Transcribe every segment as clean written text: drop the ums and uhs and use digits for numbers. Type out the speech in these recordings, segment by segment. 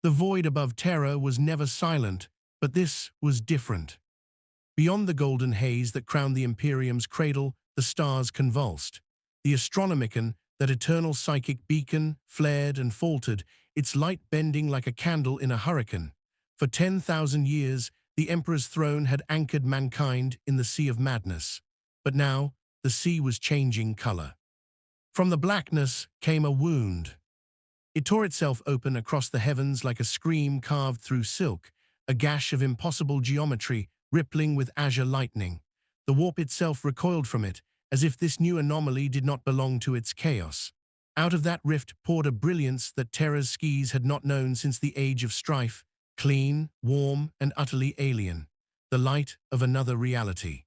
The void above Terra was never silent, but this was different. Beyond the golden haze that crowned the Imperium's cradle, the stars convulsed. The Astronomicon, that eternal psychic beacon, flared and faltered, its light bending like a candle in a hurricane. For 10,000 years, the Emperor's throne had anchored mankind in the sea of madness. But now, the sea was changing color. From the blackness came a wound. It tore itself open across the heavens like a scream carved through silk, a gash of impossible geometry, rippling with azure lightning. The warp itself recoiled from it, as if this new anomaly did not belong to its chaos. Out of that rift poured a brilliance that Terra's skies had not known since the age of strife, clean, warm, and utterly alien, the light of another reality.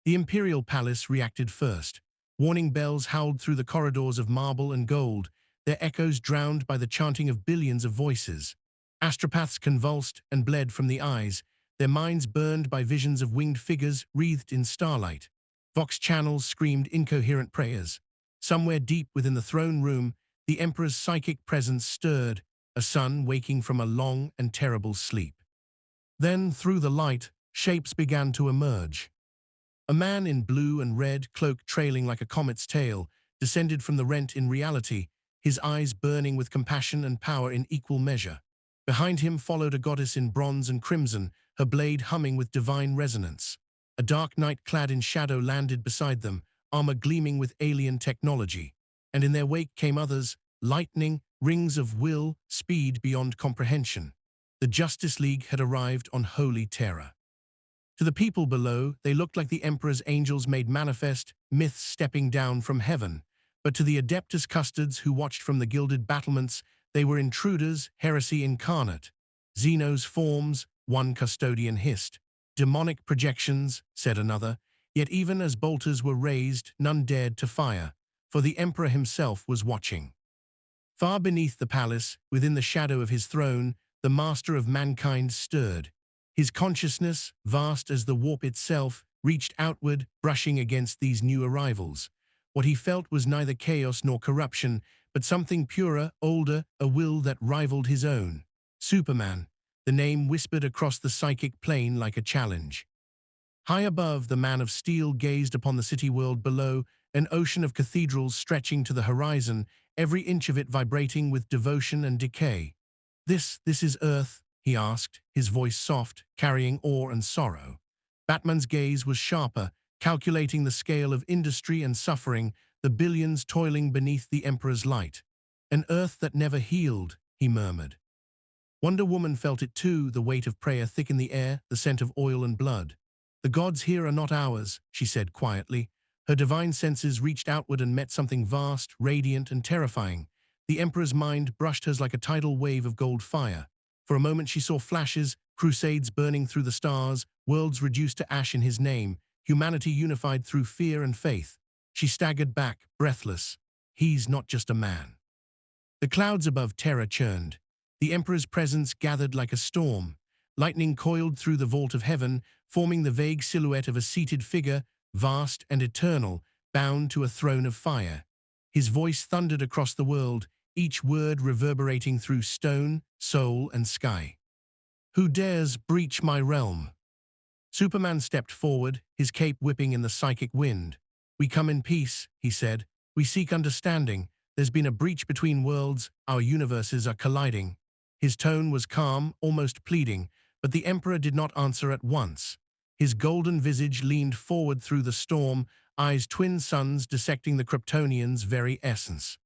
The Imperial Palace reacted first. Warning bells howled through the corridors of marble and gold, their echoes drowned by the chanting of billions of voices. Astropaths convulsed and bled from the eyes, their minds burned by visions of winged figures wreathed in starlight. Vox channels screamed incoherent prayers. Somewhere deep within the throne room, the Emperor's psychic presence stirred, a sun waking from a long and terrible sleep. Then, through the light, shapes began to emerge. A man in blue and red, cloak trailing like a comet's tail, descended from the rent in reality, his eyes burning with compassion and power in equal measure. Behind him followed a goddess in bronze and crimson, her blade humming with divine resonance. A dark knight clad in shadow landed beside them, armor gleaming with alien technology. And in their wake came others, lightning, rings of will, speed beyond comprehension. The Justice League had arrived on holy Terra. To the people below, they looked like the Emperor's angels made manifest, myths stepping down from heaven. But to the Adeptus Custodes who watched from the gilded battlements, they were intruders, heresy incarnate. Xeno's forms, one custodian hissed. Demonic projections, said another, yet even as bolters were raised, none dared to fire, for the Emperor himself was watching. Far beneath the palace, within the shadow of his throne, the master of mankind stirred. His consciousness, vast as the warp itself, reached outward, brushing against these new arrivals. What he felt was neither chaos nor corruption, but something purer, older, a will that rivaled his own. Superman, the name whispered across the psychic plane like a challenge. High above, the man of steel gazed upon the city world below, an ocean of cathedrals stretching to the horizon, every inch of it vibrating with devotion and decay. This is Earth, he asked, his voice soft, carrying awe and sorrow. Batman's gaze was sharper, calculating the scale of industry and suffering, the billions toiling beneath the Emperor's light. An Earth that never healed, he murmured. Wonder Woman felt it too, the weight of prayer thick in the air, the scent of oil and blood. The gods here are not ours, she said quietly. Her divine senses reached outward and met something vast, radiant, and terrifying. The Emperor's mind brushed hers like a tidal wave of gold fire. For a moment she saw flashes, crusades burning through the stars, worlds reduced to ash in his name, humanity unified through fear and faith. She staggered back, breathless. He's not just a man. The clouds above Terra churned. The Emperor's presence gathered like a storm. Lightning coiled through the vault of heaven, forming the vague silhouette of a seated figure, vast and eternal, bound to a throne of fire. His voice thundered across the world, each word reverberating through stone, soul, and sky. Who dares breach my realm? Superman stepped forward, his cape whipping in the psychic wind. We come in peace, he said. We seek understanding. There's been a breach between worlds, our universes are colliding. His tone was calm, almost pleading, but the Emperor did not answer at once. His golden visage leaned forward through the storm, eyes twin suns dissecting the Kryptonian's very essence.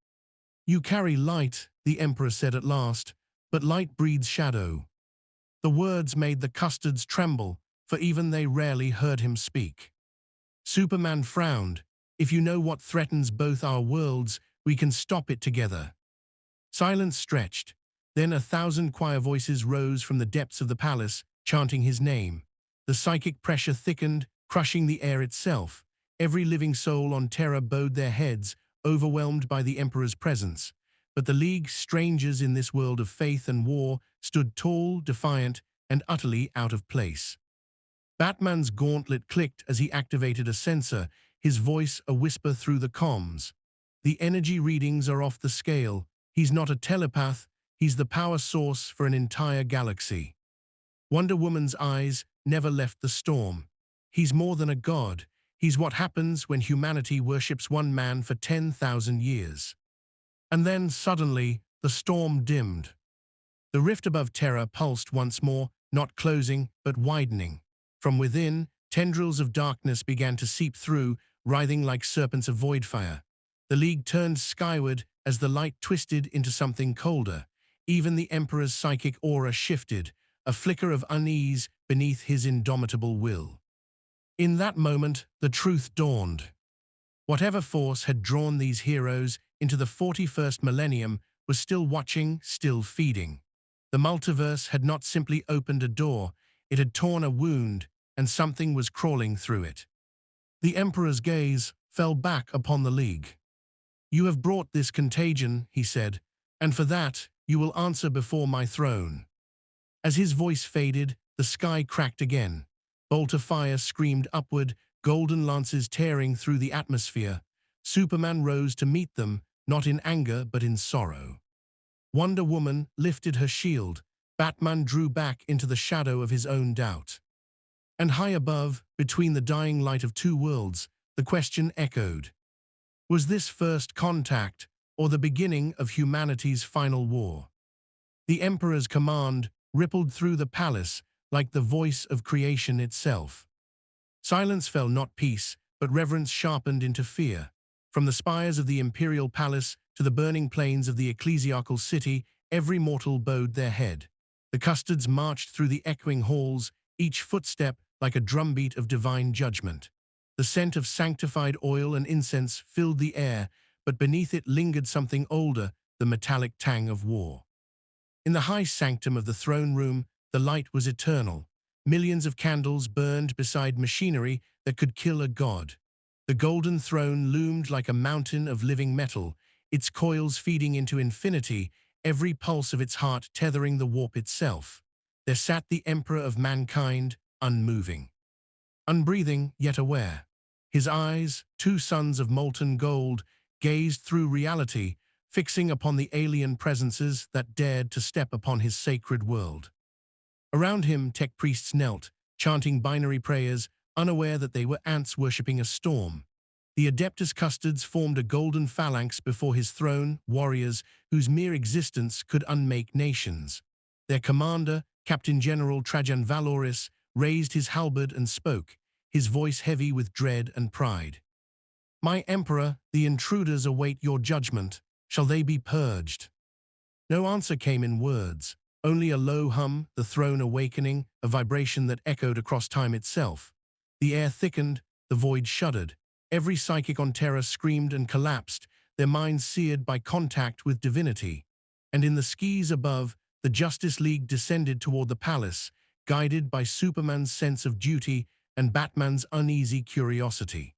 You carry light, the Emperor said at last, but light breeds shadow. The words made the Custodes tremble, for even they rarely heard him speak. Superman frowned. If you know what threatens both our worlds, we can stop it together. Silence stretched. Then 1,000 choir voices rose from the depths of the palace, chanting his name. The psychic pressure thickened, crushing the air itself. Every living soul on Terra bowed their heads, overwhelmed by the Emperor's presence. But the League, strangers in this world of faith and war, stood tall, defiant, and utterly out of place. Batman's gauntlet clicked as he activated a sensor, his voice a whisper through the comms. The energy readings are off the scale. He's not a telepath, He's the power source for an entire galaxy. Wonder Woman's eyes never left the storm. He's more than a god. He's what happens when humanity worships one man for 10,000 years. And then, suddenly, the storm dimmed. The rift above Terra pulsed once more, not closing, but widening. From within, tendrils of darkness began to seep through, writhing like serpents of void fire. The League turned skyward as the light twisted into something colder. Even the Emperor's psychic aura shifted, a flicker of unease beneath his indomitable will. In that moment, the truth dawned. Whatever force had drawn these heroes into the 41st millennium was still watching, still feeding. The multiverse had not simply opened a door, it had torn a wound, and something was crawling through it. The Emperor's gaze fell back upon the League. "You have brought this contagion," he said, "and for that you will answer before my throne." As his voice faded, the sky cracked again. Bolt of fire screamed upward, golden lances tearing through the atmosphere. Superman rose to meet them, not in anger but in sorrow. Wonder Woman lifted her shield. Batman drew back into the shadow of his own doubt. And high above, between the dying light of two worlds, the question echoed. Was this first contact, or the beginning of humanity's final war? The Emperor's command rippled through the palace like the voice of creation itself. Silence fell, not peace, but reverence sharpened into fear. From the spires of the imperial palace to the burning plains of the ecclesiastical city, every mortal bowed their head. The custards marched through the echoing halls, each footstep like a drumbeat of divine judgment. The scent of sanctified oil and incense filled the air, but beneath it lingered something older, the metallic tang of war. In the high sanctum of the throne room, the light was eternal. Millions of candles burned beside machinery that could kill a god. The golden throne loomed like a mountain of living metal, its coils feeding into infinity, every pulse of its heart tethering the warp itself. There sat the Emperor of mankind, unmoving. Unbreathing, yet aware. His eyes, two suns of molten gold, gazed through reality, fixing upon the alien presences that dared to step upon his sacred world. Around him, tech priests knelt, chanting binary prayers, unaware that they were ants worshipping a storm. The Adeptus Custards formed a golden phalanx before his throne, warriors whose mere existence could unmake nations. Their commander, Captain General Trajan Valoris, raised his halberd and spoke, his voice heavy with dread and pride. "My Emperor, the intruders await your judgment. Shall they be purged?" No answer came in words, only a low hum, the throne awakening, a vibration that echoed across time itself. The air thickened, the void shuddered. Every psychic on Terra screamed and collapsed, their minds seared by contact with divinity. And in the skies above, the Justice League descended toward the palace, guided by Superman's sense of duty and Batman's uneasy curiosity.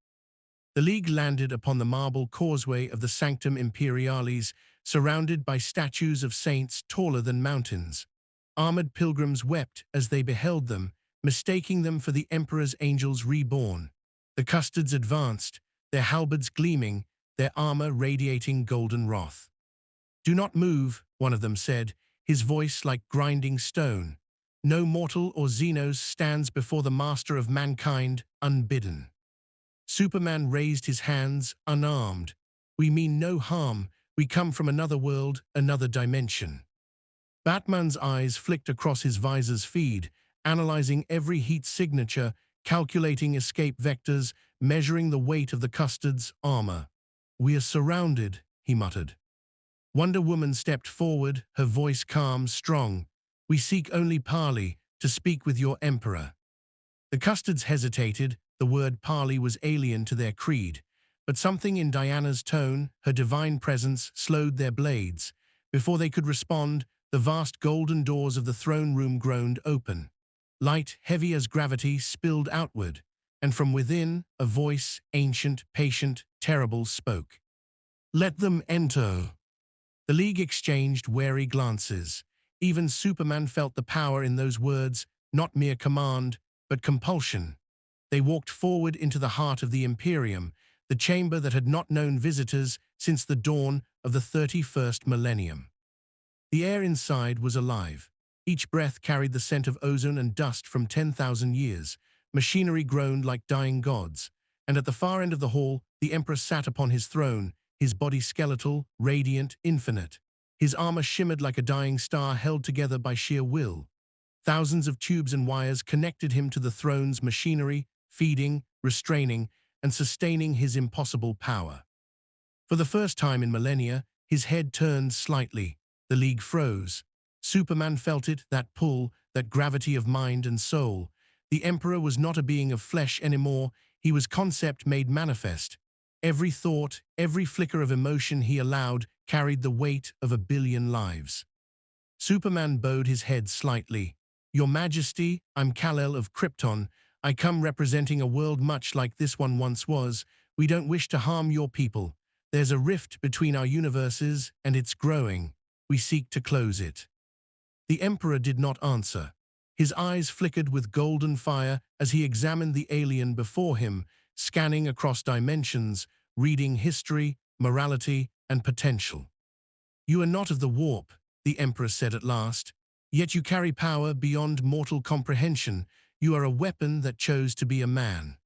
The League landed upon the marble causeway of the Sanctum Imperialis, surrounded by statues of saints taller than mountains. Armored pilgrims wept as they beheld them, mistaking them for the Emperor's angels reborn. The custards advanced, their halberds gleaming, their armor radiating golden wrath. "Do not move," one of them said, his voice like grinding stone. "No mortal or Xenos stands before the master of mankind unbidden." Superman raised his hands, unarmed. "We mean no harm. We come from another world, another dimension." Batman's eyes flicked across his visor's feed, analyzing every heat signature, calculating escape vectors, measuring the weight of the custard's armor. "We are surrounded," he muttered. Wonder Woman stepped forward, her voice calm, strong. "We seek only parley, to speak with your Emperor." The custards hesitated. The word parley was alien to their creed. But something in Diana's tone, her divine presence, slowed their blades. Before they could respond, the vast golden doors of the throne room groaned open. Light, heavy as gravity, spilled outward. And from within, a voice, ancient, patient, terrible, spoke. "Let them enter." The League exchanged wary glances. Even Superman felt the power in those words, not mere command, but compulsion. They walked forward into the heart of the Imperium, the chamber that had not known visitors since the dawn of the 31st millennium. The air inside was alive. Each breath carried the scent of ozone and dust from 10,000 years. Machinery groaned like dying gods. And at the far end of the hall, the Emperor sat upon his throne, his body skeletal, radiant, infinite. His armor shimmered like a dying star held together by sheer will. Thousands of tubes and wires connected him to the throne's machinery, feeding, restraining, and sustaining his impossible power. For the first time in millennia, his head turned slightly. The League froze. Superman felt it, that pull, that gravity of mind and soul. The Emperor was not a being of flesh anymore, he was concept made manifest. Every thought, every flicker of emotion he allowed carried the weight of 1 billion lives. Superman bowed his head slightly. Your Majesty, I'm Kal-El of Krypton. I come representing a world much like this one once was. We don't wish to harm your people. There's a rift between our universes, and it's growing. We seek to close it. The Emperor did not answer. His eyes flickered with golden fire as he examined the alien before him, scanning across dimensions, reading history, morality, and potential. You are not of the warp, the Emperor said at last. Yet you carry power beyond mortal comprehension. You are a weapon that chose to be a man.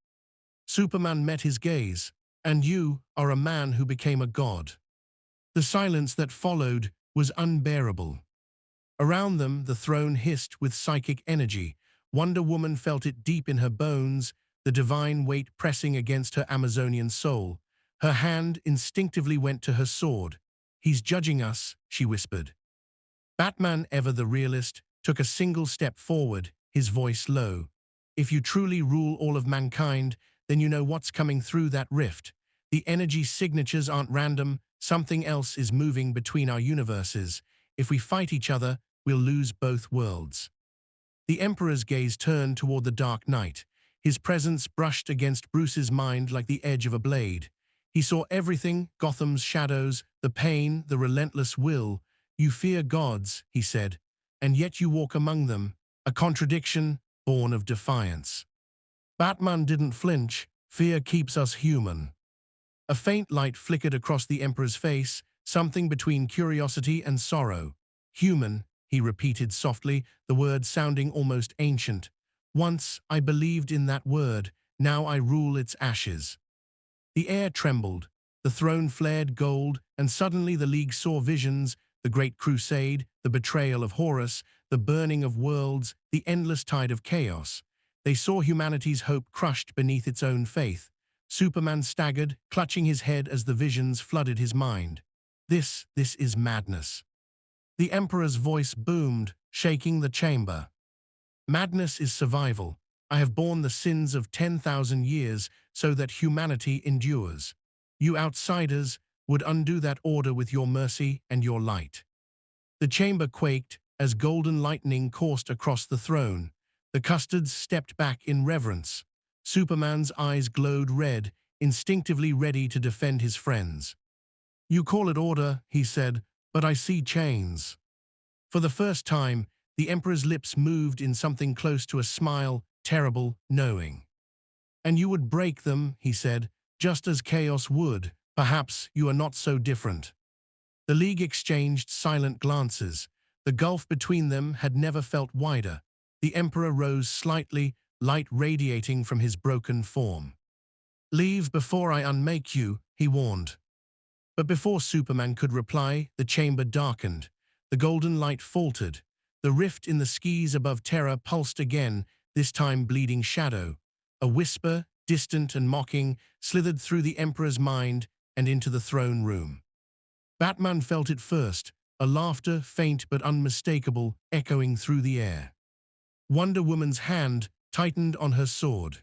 Superman met his gaze. And you are a man who became a god. The silence that followed was unbearable. Around them, the throne hissed with psychic energy. Wonder Woman felt it deep in her bones, the divine weight pressing against her Amazonian soul. Her hand instinctively went to her sword. He's judging us, she whispered. Batman, ever the realist, took a single step forward, his voice low. If you truly rule all of mankind, then you know what's coming through that rift. The energy signatures aren't random, something else is moving between our universes. If we fight each other, we'll lose both worlds. The Emperor's gaze turned toward the Dark Knight. His presence brushed against Bruce's mind like the edge of a blade. He saw everything, Gotham's shadows, the pain, the relentless will. You fear gods, he said, and yet you walk among them, a contradiction born of defiance. Batman didn't flinch. Fear keeps us human. A faint light flickered across the Emperor's face, something between curiosity and sorrow. Human, he repeated softly, the word sounding almost ancient. Once I believed in that word, now I rule its ashes. The air trembled, the throne flared gold, and suddenly the League saw visions, the Great Crusade, the betrayal of Horus, the burning of worlds, the endless tide of chaos. They saw humanity's hope crushed beneath its own faith. Superman staggered, clutching his head as the visions flooded his mind. This is madness. The Emperor's voice boomed, shaking the chamber. Madness is survival. I have borne the sins of 10,000 years so that humanity endures. You outsiders would undo that order with your mercy and your light. The chamber quaked as golden lightning coursed across the throne. The custards stepped back in reverence. Superman's eyes glowed red, instinctively ready to defend his friends. You call it order, he said, but I see chains. For the first time, the Emperor's lips moved in something close to a smile, terrible, knowing. And you would break them, he said, just as chaos would. Perhaps you are not so different. The League exchanged silent glances. The gulf between them had never felt wider. The Emperor rose slightly, light radiating from his broken form. Leave before I unmake you, he warned. But before Superman could reply, the chamber darkened. The golden light faltered. The rift in the skies above Terra pulsed again, this time bleeding shadow. A whisper, distant and mocking, slithered through the Emperor's mind and into the throne room. Batman felt it first, a laughter, faint but unmistakable, echoing through the air. Wonder Woman's hand tightened on her sword.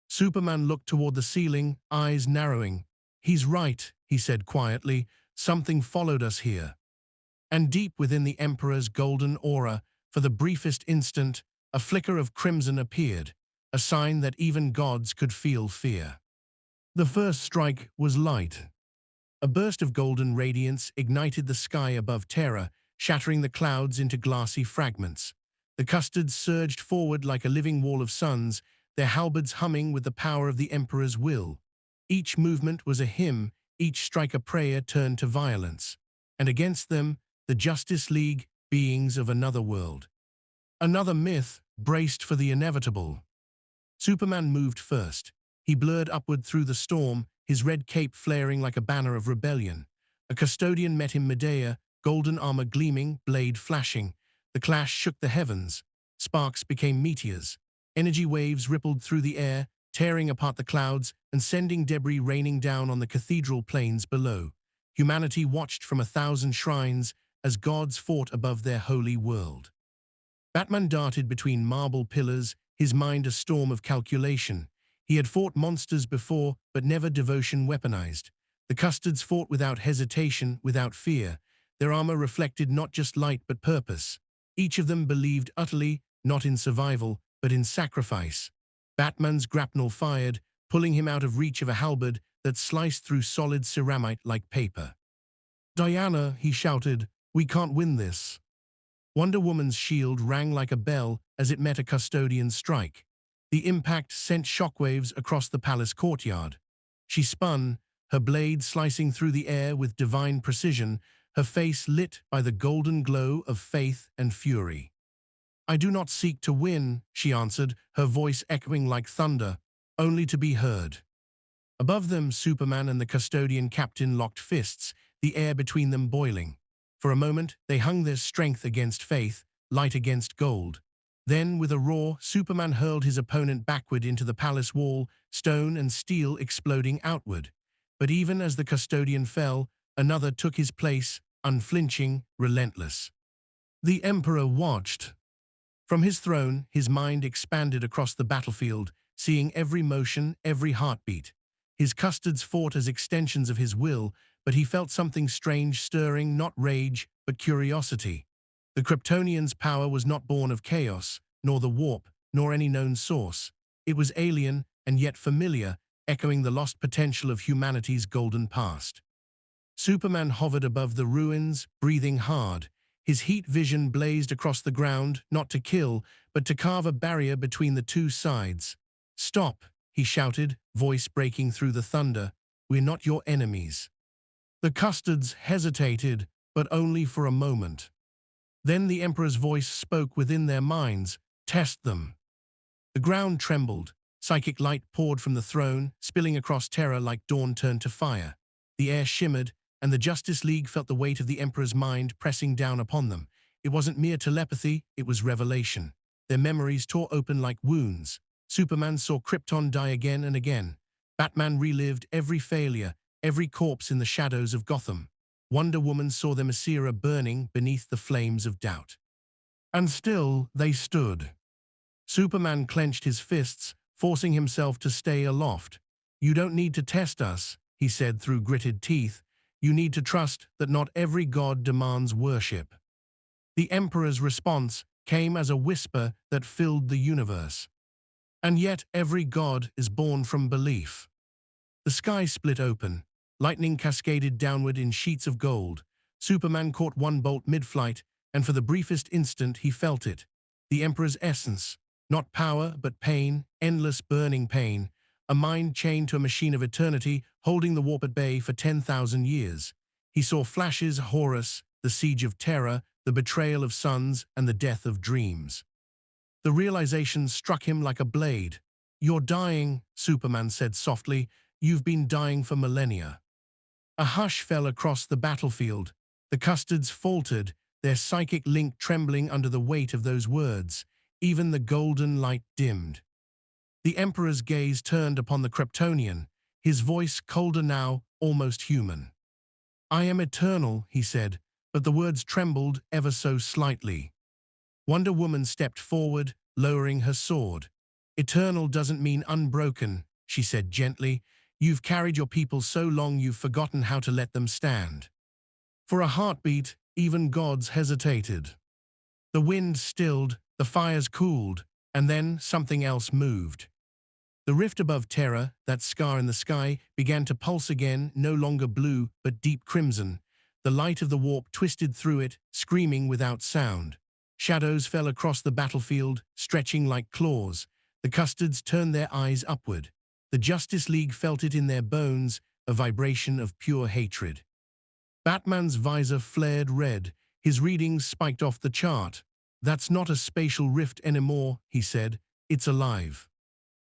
Superman looked toward the ceiling, eyes narrowing. He's right, he said quietly. Something followed us here. And deep within the Emperor's golden aura, for the briefest instant, a flicker of crimson appeared, a sign that even gods could feel fear. The first strike was light. A burst of golden radiance ignited the sky above Terra, shattering the clouds into glassy fragments. The custards surged forward like a living wall of suns, their halberds humming with the power of the Emperor's will. Each movement was a hymn, each strike a prayer turned to violence. And against them, the Justice League, beings of another world. Another myth, braced for the inevitable. Superman moved first. He blurred upward through the storm, his red cape flaring like a banner of rebellion. A custodian met him midair, golden armor gleaming, blade flashing. The clash shook the heavens. Sparks became meteors. Energy waves rippled through the air, tearing apart the clouds and sending debris raining down on the cathedral plains below. Humanity watched from 1,000 shrines as gods fought above their holy world. Batman darted between marble pillars, his mind a storm of calculation. He had fought monsters before, but never devotion weaponized. The Custards fought without hesitation, without fear. Their armor reflected not just light but purpose. Each of them believed utterly, not in survival, but in sacrifice. Batman's grapnel fired, pulling him out of reach of a halberd that sliced through solid ceramite like paper. "Diana," he shouted, "we can't win this." Wonder Woman's shield rang like a bell as it met a custodian's strike. The impact sent shockwaves across the palace courtyard. She spun, her blade slicing through the air with divine precision, her face lit by the golden glow of faith and fury. "I do not seek to win," she answered, her voice echoing like thunder, only to be heard. Above them, Superman and the custodian captain locked fists, the air between them boiling. For a moment, they hung their strength against faith, light against gold. Then, with a roar, Superman hurled his opponent backward into the palace wall, stone and steel exploding outward. But even as the custodian fell, another took his place, unflinching, relentless. The Emperor watched. From his throne, his mind expanded across the battlefield, seeing every motion, every heartbeat. His Custards fought as extensions of his will, but he felt something strange stirring, not rage, but curiosity. The Kryptonians' power was not born of chaos, nor the warp, nor any known source. It was alien and yet familiar, echoing the lost potential of humanity's golden past. Superman hovered above the ruins, breathing hard. His heat vision blazed across the ground, not to kill, but to carve a barrier between the two sides. "Stop," he shouted, voice breaking through the thunder. "We're not your enemies." The Custards hesitated, but only for a moment. Then the Emperor's voice spoke within their minds, "Test them." The ground trembled. Psychic light poured from the throne, spilling across terror like dawn turned to fire. The air shimmered, and the Justice League felt the weight of the Emperor's mind pressing down upon them. It wasn't mere telepathy, it was revelation. Their memories tore open like wounds. Superman saw Krypton die again and again. Batman relived every failure, every corpse in the shadows of Gotham. Wonder Woman saw the Messiah burning beneath the flames of doubt. And still they stood. Superman clenched his fists, forcing himself to stay aloft. "You don't need to test us," he said through gritted teeth. "You need to trust that not every god demands worship." The Emperor's response came as a whisper that filled the universe. "And yet every god is born from belief." The sky split open. Lightning cascaded downward in sheets of gold. Superman caught one bolt mid-flight, and for the briefest instant he felt it. The Emperor's essence. Not power, but pain, endless burning pain. A mind chained to a machine of eternity, holding the warp at bay for 10,000 years. He saw flashes, Horus, the siege of terror, the betrayal of sons, and the death of dreams. The realization struck him like a blade. "You're dying," Superman said softly. "You've been dying for millennia." A hush fell across the battlefield. The Custards faltered, their psychic link trembling under the weight of those words. Even the golden light dimmed. The Emperor's gaze turned upon the Kryptonian, his voice colder now, almost human. "I am eternal," he said, but the words trembled ever so slightly. Wonder Woman stepped forward, lowering her sword. "Eternal doesn't mean unbroken," she said gently. "You've carried your people so long you've forgotten how to let them stand." For a heartbeat, even gods hesitated. The wind stilled, the fires cooled, and then something else moved. The rift above Terra, that scar in the sky, began to pulse again, no longer blue, but deep crimson. The light of the warp twisted through it, screaming without sound. Shadows fell across the battlefield, stretching like claws. The Custards turned their eyes upward. The Justice League felt it in their bones, a vibration of pure hatred. Batman's visor flared red, His readings spiked off the chart. "That's not a spatial rift anymore," he said. "It's alive."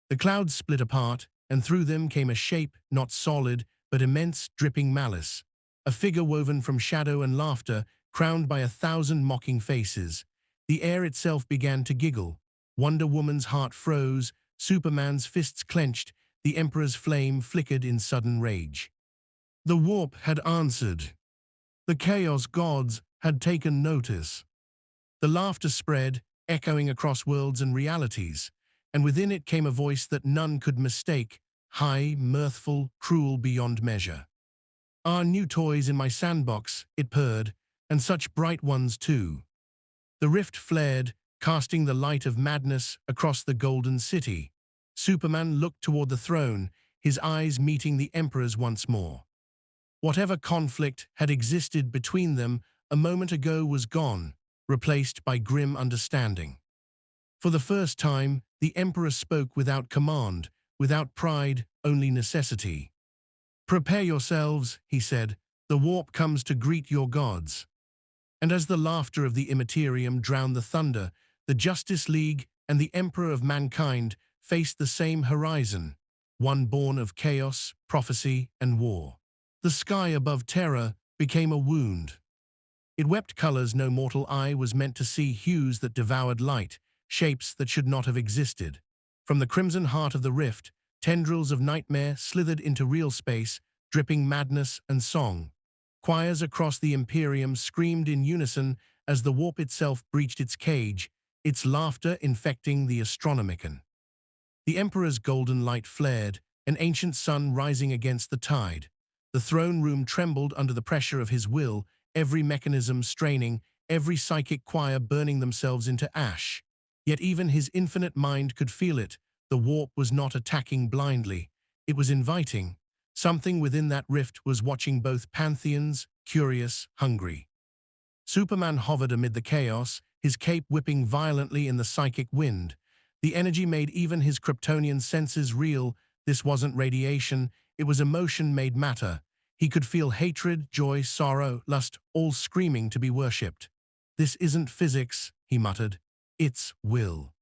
The clouds split apart, and through them came a shape, not solid, but immense, dripping malice. A figure woven from shadow and laughter, crowned by 1,000 mocking faces. The air itself began to giggle. Wonder Woman's heart froze, Superman's fists clenched, the Emperor's flame flickered in sudden rage. The warp had answered. The chaos gods had taken notice. The laughter spread, echoing across worlds and realities, and within it came a voice that none could mistake, high, mirthful, cruel beyond measure. "Our new toys in my sandbox," it purred, "and such bright ones too." The rift flared, casting the light of madness across the golden city. Superman looked toward the throne, his eyes meeting the Emperor's once more. Whatever conflict had existed between them a moment ago was gone, replaced by grim understanding. For the first time, the Emperor spoke without command, without pride, only necessity. "Prepare yourselves," he said, "the warp comes to greet your gods." And as the laughter of the Imperium drowned the thunder, the Justice League and the Emperor of Mankind faced the same horizon, one born of chaos, prophecy, and war. The sky above Terra became a wound. It wept colors no mortal eye was meant to see, hues that devoured light, shapes that should not have existed. From the crimson heart of the rift, tendrils of nightmare slithered into real space, dripping madness and song. Choirs across the Imperium screamed in unison as the warp itself breached its cage, its laughter infecting the Astronomicon. The Emperor's golden light flared, an ancient sun rising against the tide. The throne room trembled under the pressure of his will, every mechanism straining, every psychic choir burning themselves into ash. Yet even his infinite mind could feel it. The warp was not attacking blindly. It was inviting. Something within that rift was watching both pantheons, curious, hungry. Superman hovered amid the chaos, his cape whipping violently in the psychic wind. The energy made even his Kryptonian senses reel. This wasn't radiation, it was emotion made matter. He could feel hatred, joy, sorrow, lust, all screaming to be worshipped. "This isn't physics," he muttered. "It's will."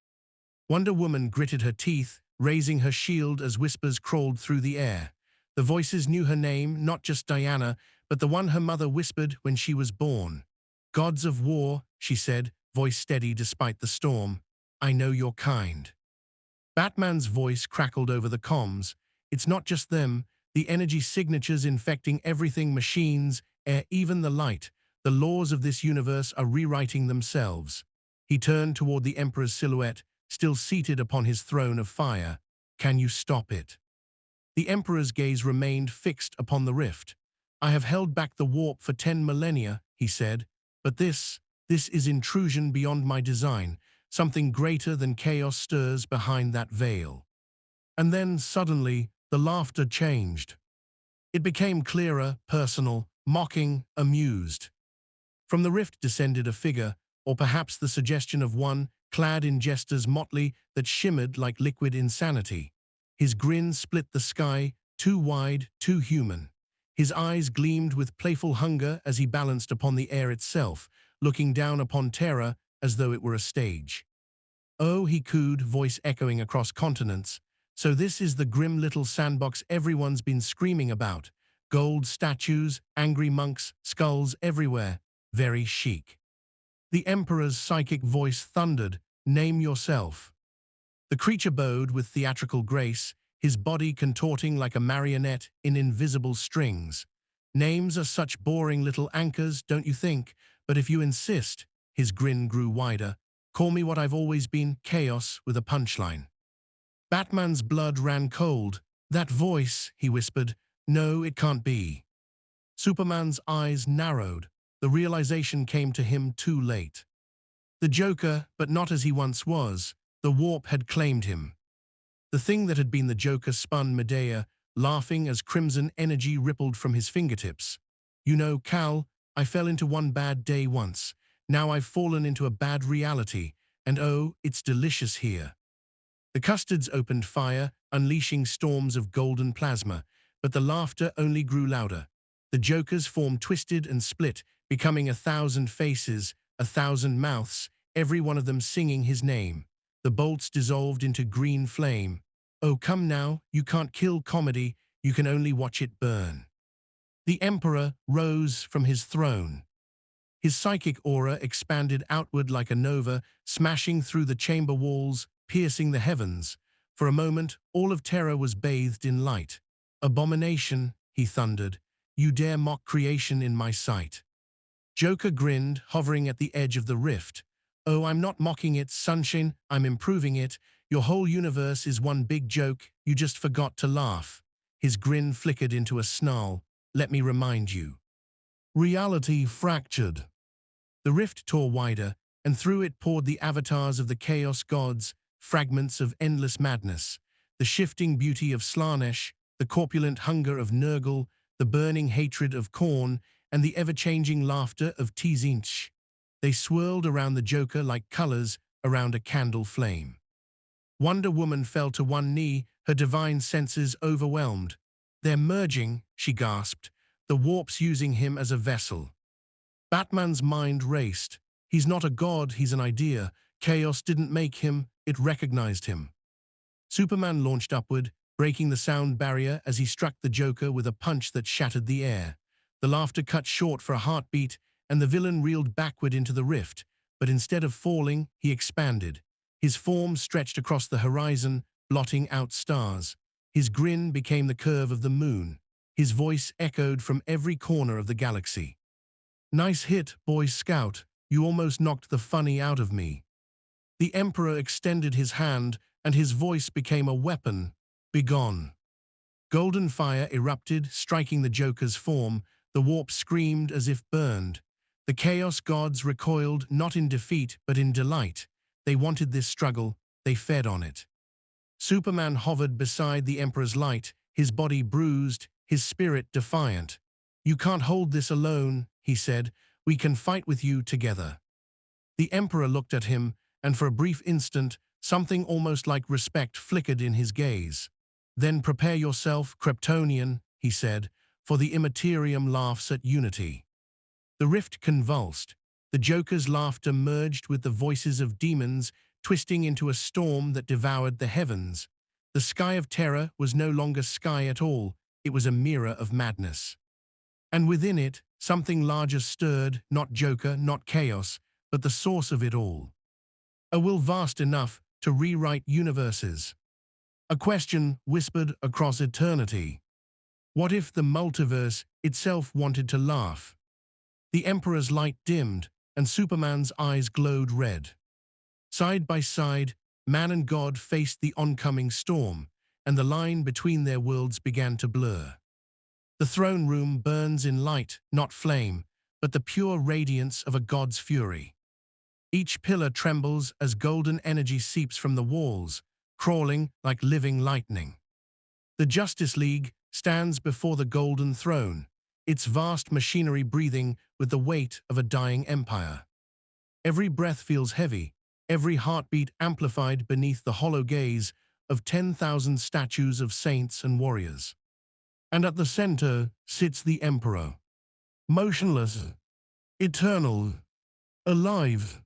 Wonder Woman gritted her teeth, raising her shield as whispers crawled through the air. The voices knew her name, not just Diana, but the one her mother whispered when she was born. "Gods of war," she said, voice steady despite the storm. "I know you're kind." Batman's voice crackled over the comms. "It's not just them. The energy signatures infecting everything, machines, air, even the light. The laws of this universe are rewriting themselves." He turned toward the Emperor's silhouette, still seated upon his throne of fire. "Can you stop it?" The Emperor's gaze remained fixed upon the rift. "I have held back the warp for 10 millennia, he said, "but this is intrusion beyond my design. Something greater than chaos stirs behind that veil." And then, suddenly, the laughter changed. It became clearer, personal, mocking, amused. From the rift descended a figure, or perhaps the suggestion of one, clad in Jester's motley that shimmered like liquid insanity. His grin split the sky, too wide, too human. His eyes gleamed with playful hunger as he balanced upon the air itself, looking down upon Terra as though it were a stage. "Oh," he cooed, voice echoing across continents. "So this is the grim little sandbox everyone's been screaming about. Gold statues, angry monks, skulls everywhere. Very chic." The Emperor's psychic voice thundered, "Name yourself." The creature bowed with theatrical grace, his body contorting like a marionette in invisible strings. "Names are such boring little anchors, don't you think? But if you insist," his grin grew wider, "call me what I've always been, chaos with a punchline." Batman's blood ran cold. "That voice," he whispered, "no, it can't be." Superman's eyes narrowed. The realization came to him too late. The Joker, but not as he once was. The warp had claimed him. The thing that had been the Joker spun Medea, laughing as crimson energy rippled from his fingertips. "You know, Cal, I fell into one bad day once. Now I've fallen into a bad reality, and oh, it's delicious here." The custards opened fire, unleashing storms of golden plasma, but the laughter only grew louder. The Joker's form twisted and split, becoming 1,000 faces, 1,000 mouths, every one of them singing his name. The bolts dissolved into green flame. Oh, come now, you can't kill comedy, you can only watch it burn. The Emperor rose from his throne. His psychic aura expanded outward like a nova, smashing through the chamber walls, piercing the heavens. For a moment, all of terror was bathed in light. Abomination, he thundered, you dare mock creation in my sight. Joker grinned, hovering at the edge of the rift. Oh, I'm not mocking it, Sunshine, I'm improving it. Your whole universe is one big joke, you just forgot to laugh. His grin flickered into a snarl. Let me remind you. Reality fractured. The rift tore wider, and through it poured the avatars of the Chaos Gods, fragments of endless madness. The shifting beauty of Slaanesh, the corpulent hunger of Nurgle, the burning hatred of Khorne, and the ever-changing laughter of Tzeentch. They swirled around the Joker like colors around a candle flame. Wonder Woman fell to one knee, her divine senses overwhelmed. They're merging, she gasped, the warps using him as a vessel. Batman's mind raced. He's not a god, he's an idea. Chaos didn't make him, it recognized him. Superman launched upward, breaking the sound barrier as he struck the Joker with a punch that shattered the air. The laughter cut short for a heartbeat, and the villain reeled backward into the rift, but instead of falling, he expanded. His form stretched across the horizon, blotting out stars. His grin became the curve of the moon. His voice echoed from every corner of the galaxy. Nice hit, Boy Scout. You almost knocked the funny out of me. The Emperor extended his hand, and his voice became a weapon. Begone. Golden fire erupted, striking the Joker's form. The warp screamed as if burned. The Chaos Gods recoiled, not in defeat, but in delight. They wanted this struggle. They fed on it. Superman hovered beside the Emperor's light, his body bruised, his spirit defiant. You can't hold this alone, he said. We can fight with you together. The Emperor looked at him, and for a brief instant, something almost like respect flickered in his gaze. Then prepare yourself, Kryptonian, he said, for the Immaterium laughs at unity. The rift convulsed. The Joker's laughter merged with the voices of demons, twisting into a storm that devoured the heavens. The sky of terror was no longer sky at all. It was a mirror of madness. And within it, something larger stirred, not Joker, not chaos, but the source of it all. A will vast enough to rewrite universes. A question whispered across eternity. What if the multiverse itself wanted to laugh? The Emperor's light dimmed, and Superman's eyes glowed red. Side by side, man and God faced the oncoming storm, and the line between their worlds began to blur. The throne room burns in light, not flame, but the pure radiance of a god's fury. Each pillar trembles as golden energy seeps from the walls, crawling like living lightning. The Justice League stands before the golden throne, its vast machinery breathing with the weight of a dying empire. Every breath feels heavy, every heartbeat amplified beneath the hollow gaze of 10,000 statues of saints and warriors. And at the center sits the Emperor, motionless, eternal, alive.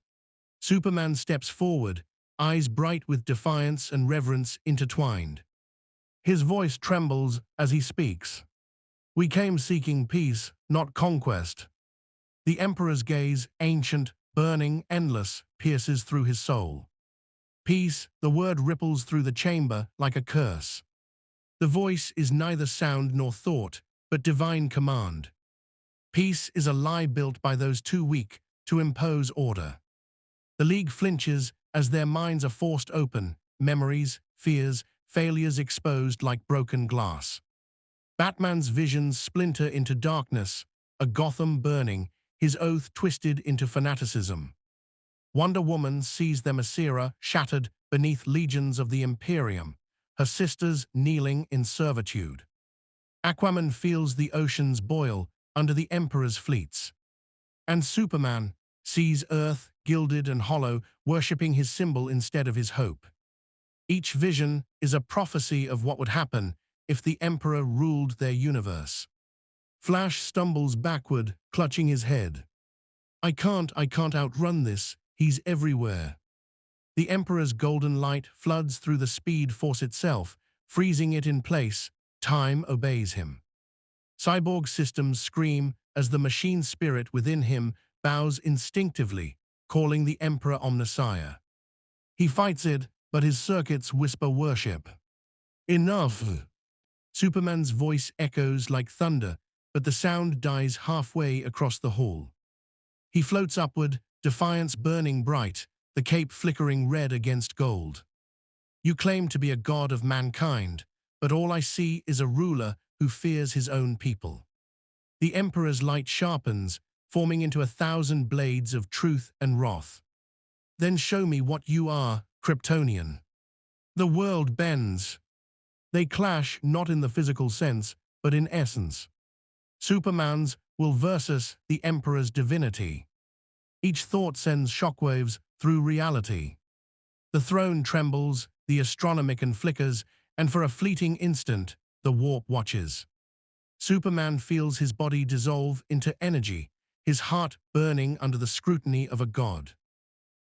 Superman steps forward, eyes bright with defiance and reverence intertwined. His voice trembles as he speaks. We came seeking peace, not conquest. The Emperor's gaze, ancient, burning, endless, pierces through his soul. Peace, the word ripples through the chamber like a curse. The voice is neither sound nor thought, but divine command. Peace is a lie built by those too weak to impose order. The League flinches as their minds are forced open, memories, fears, failures exposed like broken glass. Batman's visions splinter into darkness, a Gotham burning, his oath twisted into fanaticism. Wonder Woman sees Themyscira shattered beneath legions of the Imperium, her sisters kneeling in servitude. Aquaman feels the oceans boil under the Emperor's fleets. And Superman sees Earth, gilded and hollow, worshipping his symbol instead of his hope. Each vision is a prophecy of what would happen if the Emperor ruled their universe. Flash stumbles backward, clutching his head. I can't outrun this. He's everywhere. The Emperor's golden light floods through the speed force itself, freezing it in place. Time obeys him. Cyborg systems scream as the machine spirit within him bows instinctively, calling the Emperor Omnissiah. He fights it, but his circuits whisper worship. Enough! Superman's voice echoes like thunder, but the sound dies halfway across the hall. He floats upward, defiance burning bright, the cape flickering red against gold. You claim to be a god of mankind, but all I see is a ruler who fears his own people. The Emperor's light sharpens, forming into 1,000 blades of truth and wrath. Then show me what you are, Kryptonian. The world bends. They clash not in the physical sense, but in essence. Superman's will versus the Emperor's divinity. Each thought sends shockwaves through reality. The throne trembles, the astronomicon flickers, and for a fleeting instant, the warp watches. Superman feels his body dissolve into energy, his heart burning under the scrutiny of a god.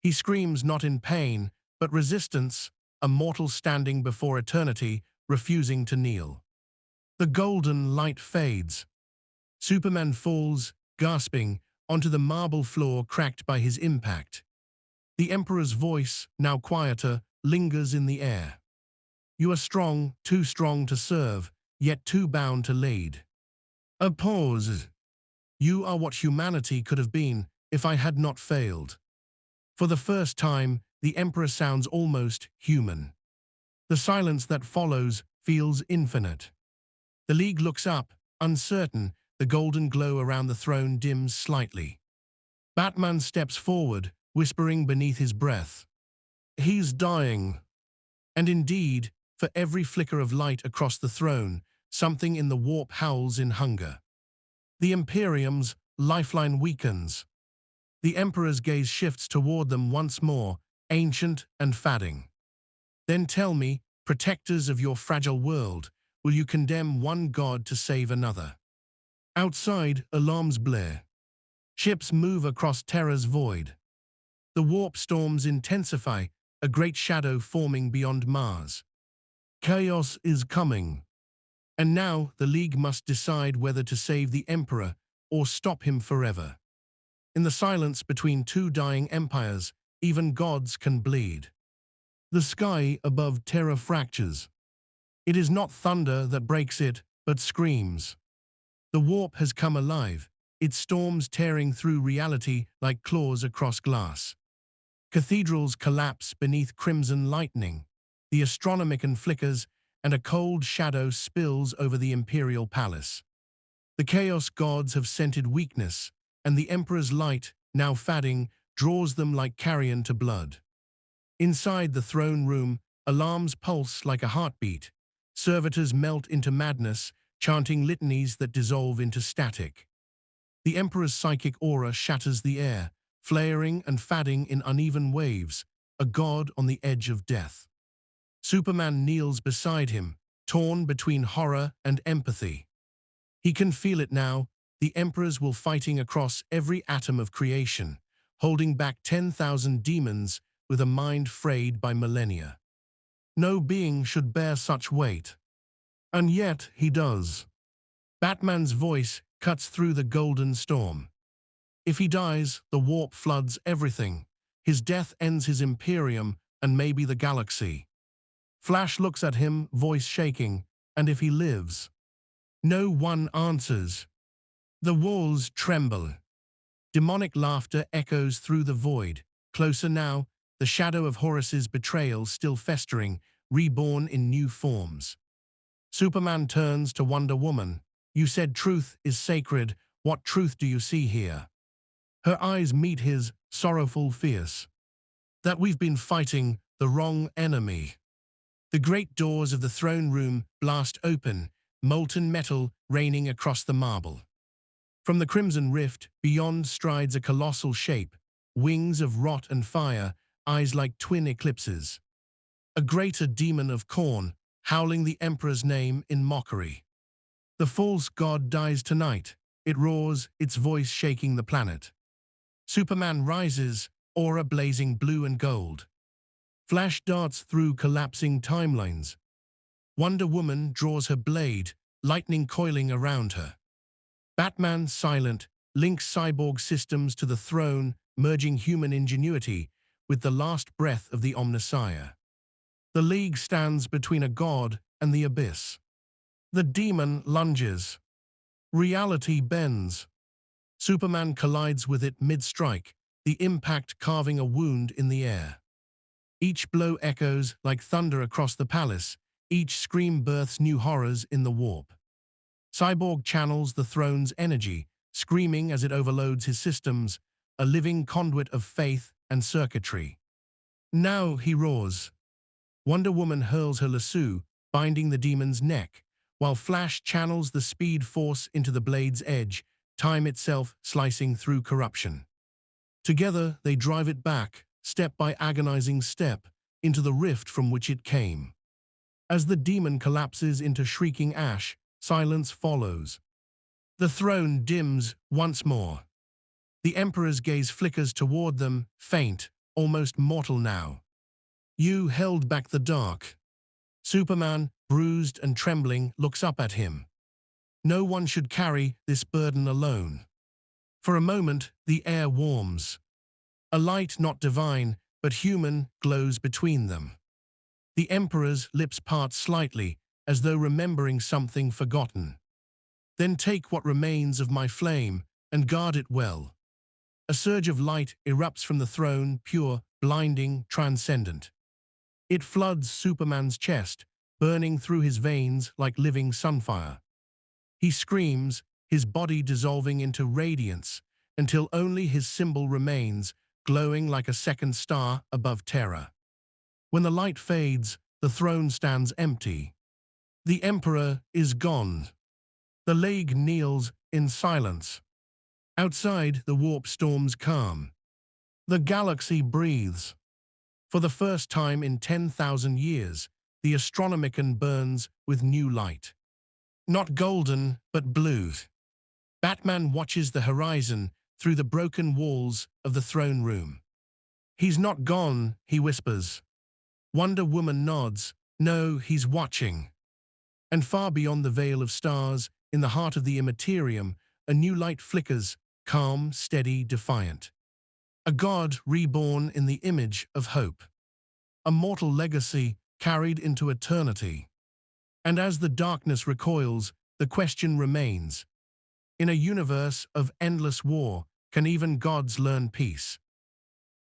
He screams not in pain, but resistance, a mortal standing before eternity, refusing to kneel. The golden light fades. Superman falls, gasping, onto the marble floor cracked by his impact. The Emperor's voice, now quieter, lingers in the air. You are strong, too strong to serve, yet too bound to lead. A pause. You are what humanity could have been if I had not failed. For the first time, the Emperor sounds almost human. The silence that follows feels infinite. The League looks up, uncertain, the golden glow around the throne dims slightly. Batman steps forward, whispering beneath his breath. He's dying. And indeed, for every flicker of light across the throne, something in the warp howls in hunger. The Imperium's lifeline weakens. The Emperor's gaze shifts toward them once more, ancient and fading. Then tell me, protectors of your fragile world, will you condemn one god to save another? Outside, alarms blare. Ships move across Terra's void. The warp storms intensify, a great shadow forming beyond Mars. Chaos is coming. And now the League must decide whether to save the Emperor or stop him forever. In the silence between two dying empires, even gods can bleed. The sky above Terra fractures. It is not thunder that breaks it, but screams. The warp has come alive, its storms tearing through reality like claws across glass. Cathedrals collapse beneath crimson lightning. The astronomicon flickers, and a cold shadow spills over the imperial palace. The chaos gods have scented weakness, and the Emperor's light, now fading, draws them like carrion to blood. Inside the throne room, alarms pulse like a heartbeat. Servitors melt into madness, chanting litanies that dissolve into static. The Emperor's psychic aura shatters the air, flaring and fading in uneven waves, a god on the edge of death. Superman kneels beside him, torn between horror and empathy. He can feel it now, the Emperor's will fighting across every atom of creation, holding back 10,000 demons with a mind frayed by millennia. No being should bear such weight. And yet he does. Batman's voice cuts through the golden storm. If he dies, the warp floods everything. His death ends his Imperium and maybe the galaxy. Flash looks at him, voice shaking, and if he lives? No one answers. The walls tremble. Demonic laughter echoes through the void. Closer now, the shadow of Horus's betrayal still festering, reborn in new forms. Superman turns to Wonder Woman. You said truth is sacred. What truth do you see here? Her eyes meet his, sorrowful, fierce. That we've been fighting the wrong enemy. The great doors of the throne room blast open, molten metal raining across the marble. From the crimson rift, beyond strides a colossal shape, wings of rot and fire, eyes like twin eclipses. A greater demon of Khorne, howling the Emperor's name in mockery. The false god dies tonight. It roars, its voice shaking the planet. Superman rises, aura blazing blue and gold. Flash darts through collapsing timelines. Wonder Woman draws her blade, lightning coiling around her. Batman, silent, links cyborg systems to the throne, merging human ingenuity with the last breath of the Omnissiah. The League stands between a god and the abyss. The demon lunges. Reality bends. Superman collides with it mid-strike, the impact carving a wound in the air. Each blow echoes like thunder across the palace, each scream births new horrors in the warp. Cyborg channels the throne's energy, screaming as it overloads his systems, a living conduit of faith and circuitry. Now he roars. Wonder Woman hurls her lasso, binding the demon's neck, while Flash channels the speed force into the blade's edge, time itself slicing through corruption. Together, they drive it back, step by agonizing step, into the rift from which it came. As the demon collapses into shrieking ash, silence follows. The throne dims once more. The Emperor's gaze flickers toward them, faint, almost mortal now. You held back the dark. Superman, bruised and trembling, looks up at him. No one should carry this burden alone. For a moment, the air warms. A light not divine, but human, glows between them. The Emperor's lips part slightly, as though remembering something forgotten. Then take what remains of my flame, and guard it well. A surge of light erupts from the throne, pure, blinding, transcendent. It floods Superman's chest, burning through his veins like living sunfire. He screams, his body dissolving into radiance, until only his symbol remains, glowing like a second star above terror. When the light fades, the throne stands empty. The Emperor is gone. The League kneels in silence. Outside, the warp storms calm. The galaxy breathes. For the first time in 10,000 years, the Astronomicon burns with new light. Not golden, but blue. Batman watches the horizon through the broken walls of the throne room. He's not gone, he whispers. Wonder Woman nods. No, he's watching. And far beyond the veil of stars, in the heart of the Imperium, a new light flickers, calm, steady, defiant. A god reborn in the image of hope. A mortal legacy carried into eternity. And as the darkness recoils, the question remains. In a universe of endless war, can even gods learn peace?